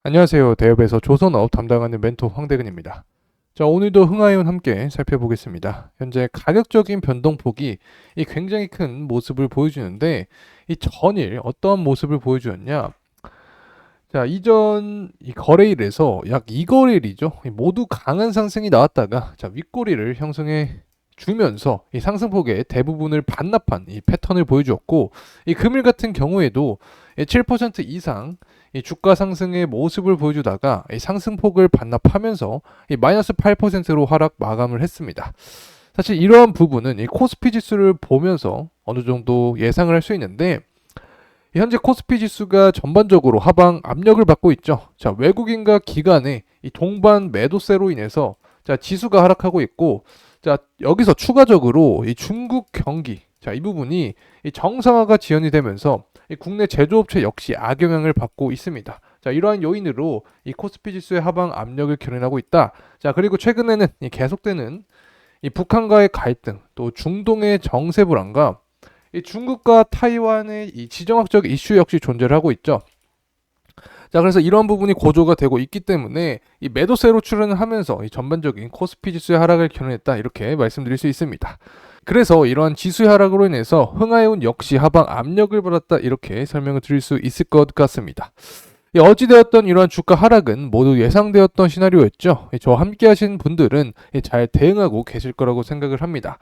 안녕하세요. 대업에서 조선업 담당하는 멘토 황대근입니다. 자, 오늘도 흥하이온 함께 살펴보겠습니다. 현재 가격적인 변동폭이 굉장히 큰 모습을 보여주는데 이 전일 어떠한 모습을 보여주었냐? 자, 이전 이 거래일에서 약 2거래일이죠. 모두 강한 상승이 나왔다가 윗꼬리를 형성해 주면서 이 상승폭의 대부분을 반납한 이 패턴을 보여주었고, 이 금일 같은 경우에도 7% 이상 이 주가 상승의 모습을 보여주다가 이 상승폭을 반납하면서 이 마이너스 8%로 하락 마감을 했습니다. 사실 이러한 부분은 이 코스피 지수를 보면서 어느 정도 예상을 할 수 있는데, 현재 코스피 지수가 전반적으로 하방 압력을 받고 있죠. 자, 외국인과 기관의 이 동반 매도세로 인해서 지수가 하락하고 있고, 여기서 추가적으로 이 중국 경기, 이 부분이 이 정상화가 지연이 되면서 이 국내 제조업체 역시 악영향을 받고 있습니다. 이러한 요인으로 이 코스피 지수의 하방 압력을 견인하고 있다. 그리고 최근에는 이 계속되는 이 북한과의 갈등, 또 중동의 정세 불안과 이 중국과 타이완의 이 지정학적 이슈 역시 존재를 하고 있죠. 그래서 이러한 부분이 고조가 되고 있기 때문에 이 매도세로 출현을 하면서 이 전반적인 코스피 지수의 하락을 견인했다, 이렇게 말씀드릴 수 있습니다. 그래서 이러한 지수의 하락으로 인해서 흥하이온 역시 하방 압력을 받았다, 이렇게 설명을 드릴 수 있을 것 같습니다. 어찌되었던 이러한 주가 하락은 모두 예상되었던 시나리오였죠. 저와 함께 하신 분들은 잘 대응하고 계실 거라고 생각을 합니다.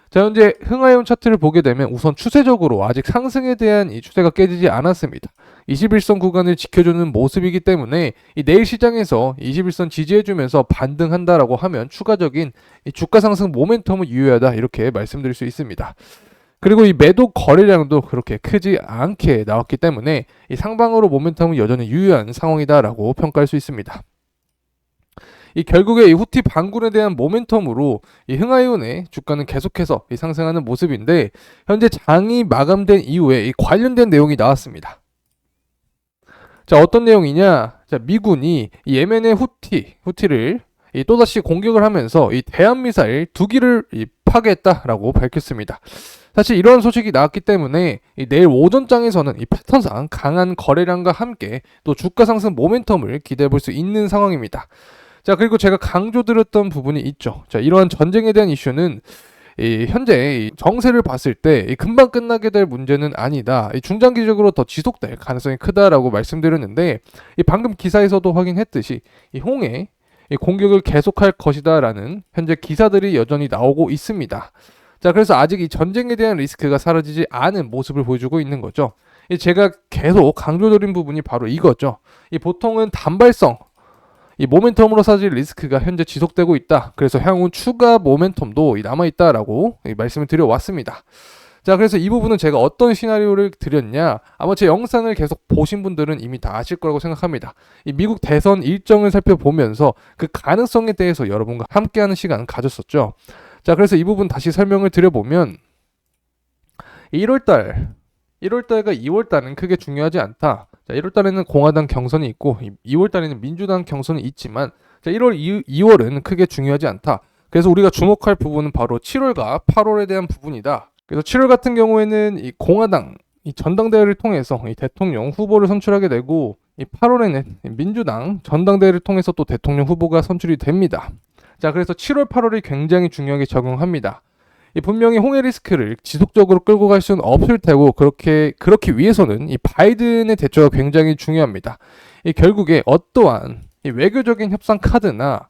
자, 현재 흥하이온 차트를 보게 되면 우선 추세적으로 아직 상승에 대한 이 추세가 깨지지 않았습니다. 21선 구간을 지켜주는 모습이기 때문에 이 내일 시장에서 21선 지지해주면서 반등한다라고 하면 추가적인 이 주가 상승 모멘텀은 유효하다, 이렇게 말씀드릴 수 있습니다. 그리고 이 매도 거래량도 그렇게 크지 않게 나왔기 때문에 이 상방으로 모멘텀은 여전히 유효한 상황이다라고 평가할 수 있습니다. 이 결국에 이 후티 반군에 대한 모멘텀으로 이 흥하이온의 주가는 계속해서 이 상승하는 모습인데, 현재 장이 마감된 이후에 이 관련된 내용이 나왔습니다. 자, 어떤 내용이냐? 자, 미군이 이 예멘의 후티를 이 또다시 공격을 하면서 이 대한미사일 2기를 파괴했다라고 밝혔습니다. 사실 이런 소식이 나왔기 때문에 이 내일 오전장에서는 이 패턴상 강한 거래량과 함께 또 주가 상승 모멘텀을 기대해 볼 수 있는 상황입니다. 자, 그리고 제가 강조드렸던 부분이 있죠. 자, 이러한 전쟁에 대한 이슈는 현재 이 정세를 봤을 때 금방 끝나게 될 문제는 아니다. 중장기적으로 더 지속될 가능성이 크다라고 말씀드렸는데, 방금 기사에서도 확인했듯이 홍해 공격을 계속할 것이다라는 현재 기사들이 여전히 나오고 있습니다. 자, 그래서 아직 이 전쟁에 대한 리스크가 사라지지 않은 모습을 보여주고 있는 거죠. 제가 계속 강조드린 부분이 바로 이거죠. 보통은 단발성 이 모멘텀으로 사라질 리스크가 현재 지속되고 있다. 그래서 향후 추가 모멘텀도 남아있다라고 말씀을 드려왔습니다. 자, 그래서 이 부분은 제가 어떤 시나리오를 드렸냐, 아마 제 영상을 계속 보신 분들은 이미 다 아실 거라고 생각합니다. 이 미국 대선 일정을 살펴보면서 그 가능성에 대해서 여러분과 함께하는 시간 가졌었죠. 자, 그래서 이 부분 다시 설명을 드려보면 1월달과 2월달은 크게 중요하지 않다. 자, 1월달에는 공화당 경선이 있고 2월달에는 민주당 경선이 있지만, 자, 2월은 크게 중요하지 않다. 그래서 우리가 주목할 부분은 바로 7월과 8월에 대한 부분이다. 그래서 7월 같은 경우에는 이 공화당 이 전당대회를 통해서 이 대통령 후보를 선출하게 되고, 이 8월에는 민주당 전당대회를 통해서 또 대통령 후보가 선출이 됩니다. 자, 그래서 7월, 8월이 굉장히 중요하게 적용합니다. 분명히 홍해 리스크를 지속적으로 끌고 갈 수는 없을 테고, 그렇기 위해서는 이 바이든의 대처가 굉장히 중요합니다. 결국에 어떠한 이 외교적인 협상 카드나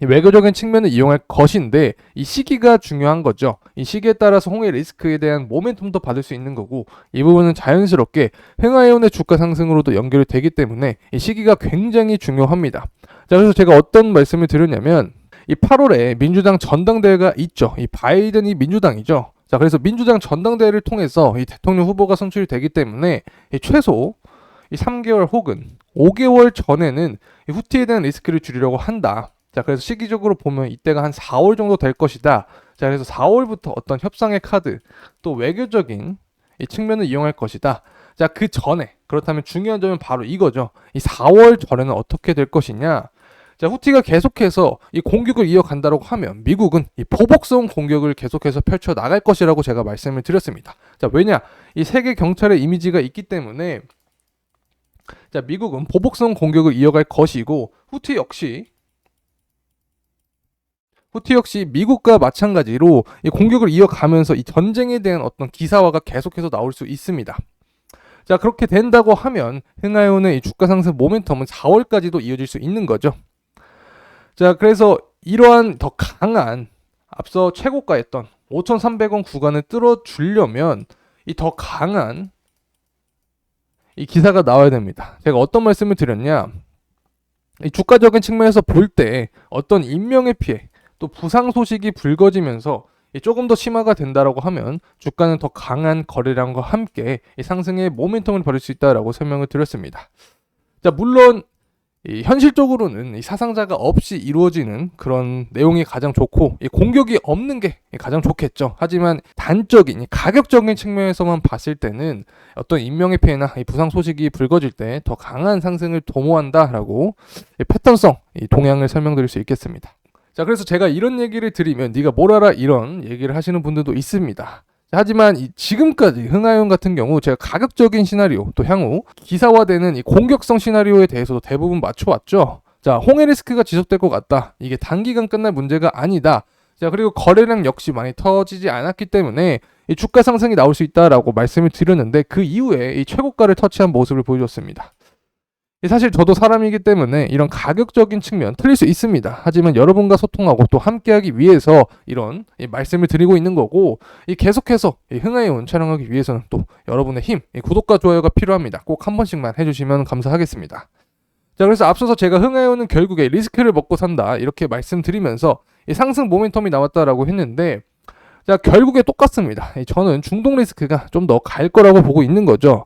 이 외교적인 측면을 이용할 것인데, 이 시기가 중요한 거죠. 이 시기에 따라서 홍해 리스크에 대한 모멘텀도 받을 수 있는 거고, 이 부분은 자연스럽게 흥하이온의 주가 상승으로도 연결이 되기 때문에 이 시기가 굉장히 중요합니다. 자, 그래서 제가 어떤 말씀을 드렸냐면, 이 8월에 민주당 전당대회가 있죠. 이 바이든이 민주당이죠. 자, 그래서 민주당 전당대회를 통해서 이 대통령 후보가 선출이 되기 때문에 최소 이 3개월 혹은 5개월 전에는 이 후티에 대한 리스크를 줄이려고 한다. 자, 그래서 시기적으로 보면 이때가 한 4월 정도 될 것이다. 자, 그래서 4월부터 어떤 협상의 카드, 또 외교적인 이 측면을 이용할 것이다. 자, 그 전에, 그렇다면 중요한 점은 바로 이거죠. 이 4월 전에는 어떻게 될 것이냐. 자, 후티가 계속해서 이 공격을 이어간다고 하면 미국은 이 보복성 공격을 계속해서 펼쳐 나갈 것이라고 제가 말씀을 드렸습니다. 자, 왜냐? 이 세계 경찰의 이미지가 있기 때문에 자, 미국은 보복성 공격을 이어갈 것이고 후티 역시 미국과 마찬가지로 이 공격을 이어가면서 이 전쟁에 대한 어떤 기사화가 계속해서 나올 수 있습니다. 자, 그렇게 된다고 하면 흥하이온의 이 주가 상승 모멘텀은 4월까지도 이어질 수 있는 거죠. 자, 그래서 이러한 더 강한 앞서 최고가였던 5,300원 구간을 뚫어주려면 이 더 강한 이 기사가 나와야 됩니다. 제가 어떤 말씀을 드렸냐, 이 주가적인 측면에서 볼 때 어떤 인명의 피해 또 부상 소식이 불거지면서 조금 더 심화가 된다라고 하면 주가는 더 강한 거래량과 함께 이 상승의 모멘텀을 벌일 수 있다라고 설명을 드렸습니다. 자, 물론 이 현실적으로는 이 사상자가 없이 이루어지는 그런 내용이 가장 좋고 이 공격이 없는 게 가장 좋겠죠. 하지만 단적인 가격적인 측면에서만 봤을 때는 어떤 인명의 피해나 이 부상 소식이 불거질 때 더 강한 상승을 도모한다라고 이 패턴성 이 동향을 설명드릴 수 있겠습니다. 자, 그래서 제가 이런 얘기를 드리면 네가 뭘 알아 이런 얘기를 하시는 분들도 있습니다. 하지만 지금까지 흥하이온 같은 경우 제가 가격적인 시나리오 또 향후 기사화되는 이 공격성 시나리오에 대해서도 대부분 맞춰왔죠. 자, 홍해 리스크가 지속될 것 같다. 이게 단기간 끝날 문제가 아니다. 자, 그리고 거래량 역시 많이 터지지 않았기 때문에 이 주가 상승이 나올 수 있다라고 말씀을 드렸는데 그 이후에 이 최고가를 터치한 모습을 보여줬습니다. 사실 저도 사람이기 때문에 이런 가격적인 측면 틀릴 수 있습니다. 하지만 여러분과 소통하고 또 함께하기 위해서 이런 말씀을 드리고 있는 거고, 계속해서 흥하이온 촬영하기 위해서는 또 여러분의 힘, 구독과 좋아요가 필요합니다. 꼭 한 번씩만 해주시면 감사하겠습니다. 자, 그래서 앞서서 제가 흥하이온은 결국에 리스크를 먹고 산다 이렇게 말씀드리면서 상승 모멘텀이 나왔다라고 했는데, 자, 결국에 똑같습니다. 저는 중동 리스크가 좀 더 갈 거라고 보고 있는 거죠.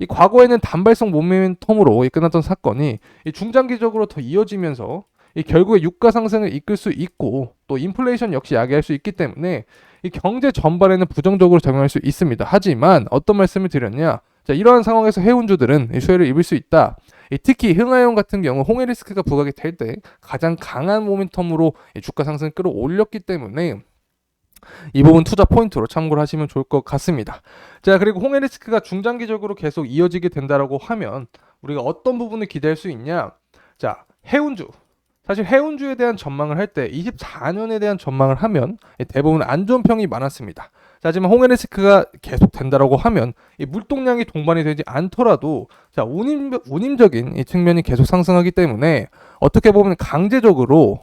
이 과거에는 단발성 모멘텀으로 끝났던 사건이 중장기적으로 더 이어지면서 결국에 유가 상승을 이끌 수 있고 또 인플레이션 역시 야기할 수 있기 때문에 이 경제 전반에는 부정적으로 작용할 수 있습니다. 하지만 어떤 말씀을 드렸냐, 자, 이러한 상황에서 해운주들은 수혜를 입을 수 있다. 특히 흥하이온 같은 경우 홍해 리스크가 부각이 될 때 가장 강한 모멘텀으로 주가 상승을 끌어올렸기 때문에 이 부분 투자 포인트로 참고를 하시면 좋을 것 같습니다. 자, 그리고 홍해 리스크가 중장기적으로 계속 이어지게 된다라고 하면 우리가 어떤 부분을 기대할 수 있냐? 자, 해운주. 사실 해운주에 대한 전망을 할 때 24년에 대한 전망을 하면 대부분 안 좋은 평이 많았습니다. 자, 하지만 홍해 리스크가 계속 된다라고 하면 이 물동량이 동반이 되지 않더라도 자, 운임적인 이 측면이 계속 상승하기 때문에 어떻게 보면 강제적으로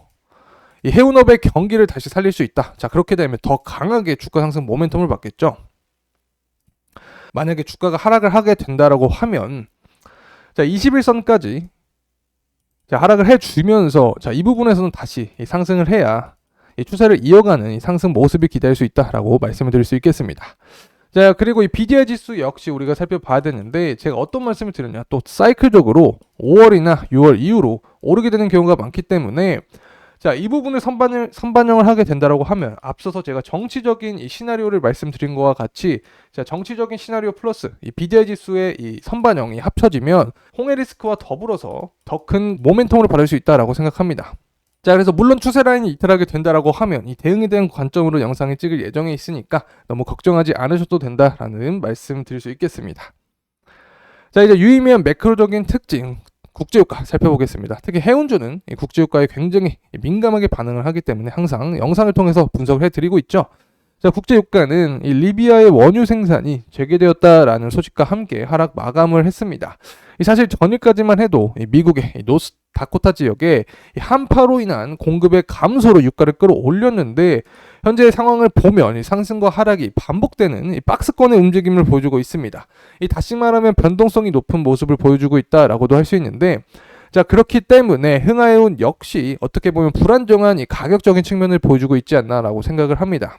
이 해운업의 경기를 다시 살릴 수 있다. 자, 그렇게 되면 더 강하게 주가 상승 모멘텀을 받겠죠. 만약에 주가가 하락을 하게 된다라고 하면 자, 21선까지 자, 하락을 해주면서 자, 이 부분에서는 다시 상승을 해야 이 추세를 이어가는 이 상승 모습이 기대할 수 있다라고 말씀을 드릴 수 있겠습니다. 자, 그리고 이 BDI 지수 역시 우리가 살펴봐야 되는데 제가 어떤 말씀을 드렸냐, 또 사이클적으로 5월이나 6월 이후로 오르게 되는 경우가 많기 때문에 자, 이 부분을 선반영을 하게 된다라고 하면 앞서서 제가 정치적인 이 시나리오를 말씀드린 것과 같이 자, 정치적인 시나리오 플러스 이 BDI 지수의 이 선반영이 합쳐지면 홍해 리스크와 더불어서 더 큰 모멘텀을 받을 수 있다라고 생각합니다. 자, 그래서 물론 추세 라인이 이탈하게 된다라고 하면 이 대응에 대한 관점으로 영상을 찍을 예정에 있으니까 너무 걱정하지 않으셔도 된다라는 말씀 드릴 수 있겠습니다. 자, 이제 유의미한 매크로적인 특징 국제유가 살펴보겠습니다. 특히 해운주는 국제유가에 굉장히 민감하게 반응을 하기 때문에 항상 영상을 통해서 분석을 해드리고 있죠. 자, 국제유가는 이 리비아의 원유 생산이 재개되었다라는 소식과 함께 하락 마감을 했습니다. 사실 전일까지만 해도 미국의 노스 다코타 지역에 한파로 인한 공급의 감소로 유가를 끌어올렸는데 현재의 상황을 보면 상승과 하락이 반복되는 박스권의 움직임을 보여주고 있습니다. 다시 말하면 변동성이 높은 모습을 보여주고 있다라고도 할 수 있는데, 자, 그렇기 때문에 흥하이온 역시 어떻게 보면 불안정한 이 가격적인 측면을 보여주고 있지 않나라고 생각을 합니다.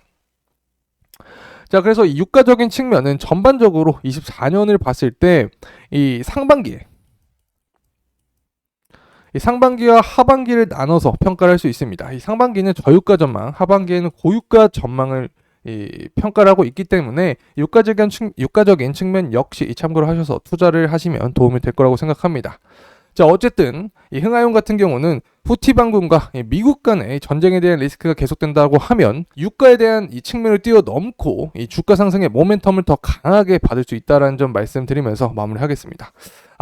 자, 그래서 이 유가적인 측면은 전반적으로 24년을 봤을 때 이 상반기와 하반기를 나눠서 평가를 할 수 있습니다. 이 상반기는 저유가 전망, 하반기에는 고유가 전망을 평가를 하고 있기 때문에 유가적인 측면 역시 참고를 하셔서 투자를 하시면 도움이 될 거라고 생각합니다. 자, 어쨌든 이 흥하이온 같은 경우는 후티 반군과 미국 간의 전쟁에 대한 리스크가 계속된다고 하면 유가에 대한 이 측면을 뛰어넘고 이 주가 상승의 모멘텀을 더 강하게 받을 수 있다는 점 말씀드리면서 마무리하겠습니다.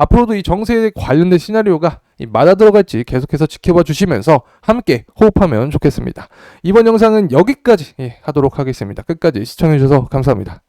앞으로도 이 정세에 관련된 시나리오가 맞아 들어갈지 계속해서 지켜봐 주시면서 함께 호흡하면 좋겠습니다. 이번 영상은 여기까지 하도록 하겠습니다. 끝까지 시청해 주셔서 감사합니다.